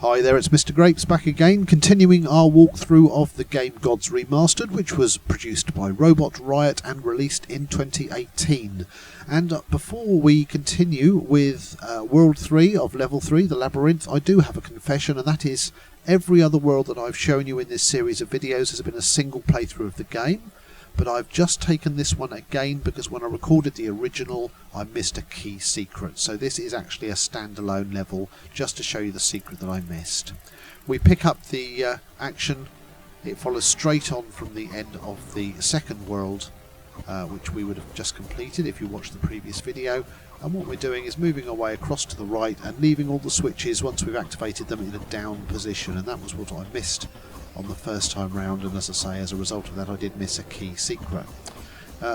Hi there, it's Mr. Grapes back again, continuing our walkthrough of the game Gods Remastered, which was produced by Robot Riot and released in 2018. And before we continue with World 3 of Level 3, the Labyrinth, I do have a confession, and that is every other world that I've shown you in this series of videos has been a single playthrough of the game. But I've just taken this one again because when I recorded the original I missed a key secret. So this is actually a standalone level just to show you the secret that I missed. We pick up the action. It follows straight on from the end of the second world, which we would have just completed if you watched the previous video. And what we're doing is moving our way across to the right and leaving all the switches once we've activated them in a down position, and that was what I missed on the first time round, and as I say, as a result of that I did miss a key secret.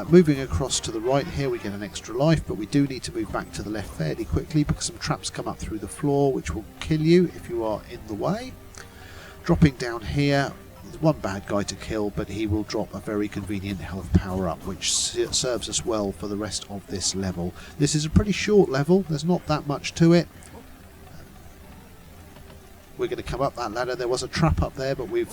Moving across to the right here we get an extra life, but we do need to move back to the left fairly quickly because some traps come up through the floor which will kill you if you are in the way. Dropping down here, there's one bad guy to kill, but he will drop a very convenient health power up which serves us well for the rest of this level. This is a pretty short level, there's not that much to it. We're going to come up that ladder. There was a trap up there, but we've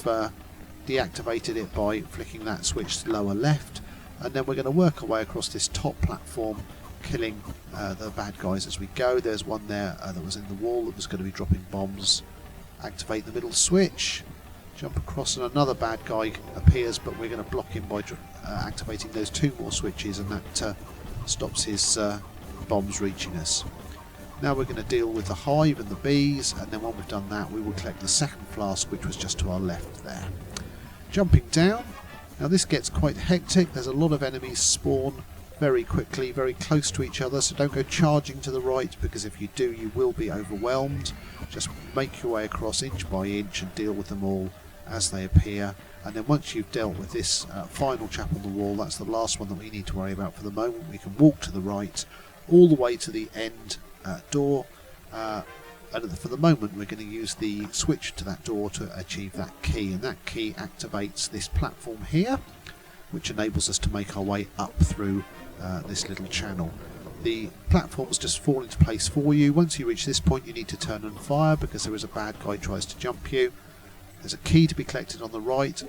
deactivated it by flicking that switch to lower left, and then we're going to work our way across this top platform, killing the bad guys as we go. There's one there that was in the wall that was going to be dropping bombs. Activate the middle switch, jump across, and another bad guy appears, but we're going to block him by activating those two more switches, and that stops his bombs reaching us. Now we're going to deal with the hive and the bees, and then when we've done that we will collect the second flask, which was just to our left there. Jumping down, now this gets quite hectic. There's a lot of enemies spawn very quickly, very close to each other, so don't go charging to the right, because if you do you will be overwhelmed. Just make your way across inch by inch and deal with them all as they appear, and then once you've dealt with this final chap on the wall, that's the last one that we need to worry about for the moment. We can walk to the right all the way to the end door, and for the moment we're going to use the switch to that door to achieve that key, and that key activates this platform here, which enables us to make our way up through this little channel. The platforms just fall into place for you. Once you reach this point you need to turn and fire because there is a bad guy who tries to jump you. There's a key to be collected on the right,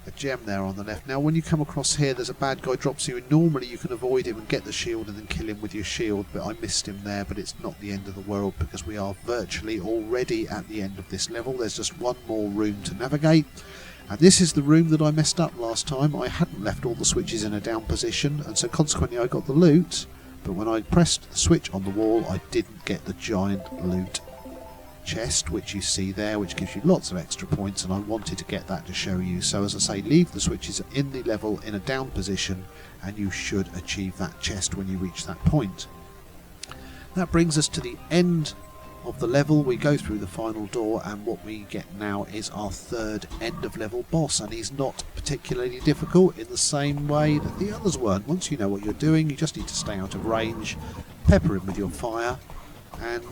a gem there on the left. Now when you come across here there's a bad guy drops you, and normally you can avoid him and get the shield and then kill him with your shield, but I missed him there. But it's not the end of the world because we are virtually already at the end of this level. There's just one more room to navigate, and this is the room that I messed up last time. I hadn't left all the switches in a down position, and so consequently I got the loot, but when I pressed the switch on the wall I didn't get the giant loot chest which you see there, which gives you lots of extra points, and I wanted to get that to show you. So as I say, leave the switches in the level in a down position and you should achieve that chest when you reach that point. That brings us to the end of the level. We go through the final door, and what we get now is our third end of level boss, and he's not particularly difficult in the same way that the others weren't. Once you know what you're doing you just need to stay out of range, pepper him with your fire, and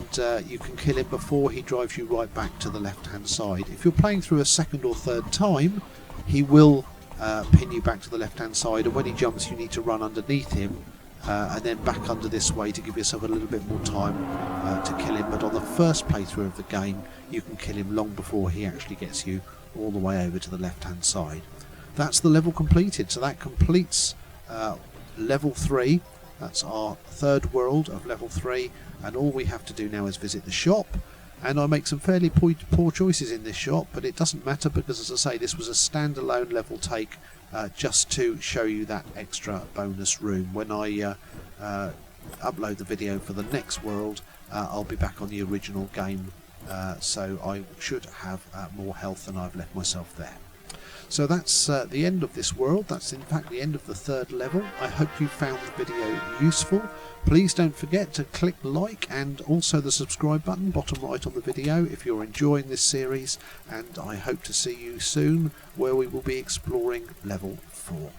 you can kill him before he drives you right back to the left hand side. If you're playing through a second or third time he will pin you back to the left hand side, and when he jumps you need to run underneath him and then back under this way to give yourself a little bit more time to kill him. But on the first playthrough of the game you can kill him long before he actually gets you all the way over to the left hand side. That's the level completed, so that completes level 3. That's our third world of level 3, and all we have to do now is visit the shop. And I make some fairly poor choices in this shop, but it doesn't matter because, as I say, this was a standalone level take just to show you that extra bonus room. When I upload the video for the next world I'll be back on the original game, so I should have more health than I've left myself there. So that's the end of this world. That's in fact the end of the third level. I hope you found the video useful. Please don't forget to click like and also the subscribe button bottom right on the video if you're enjoying this series, and I hope to see you soon where we will be exploring level 4.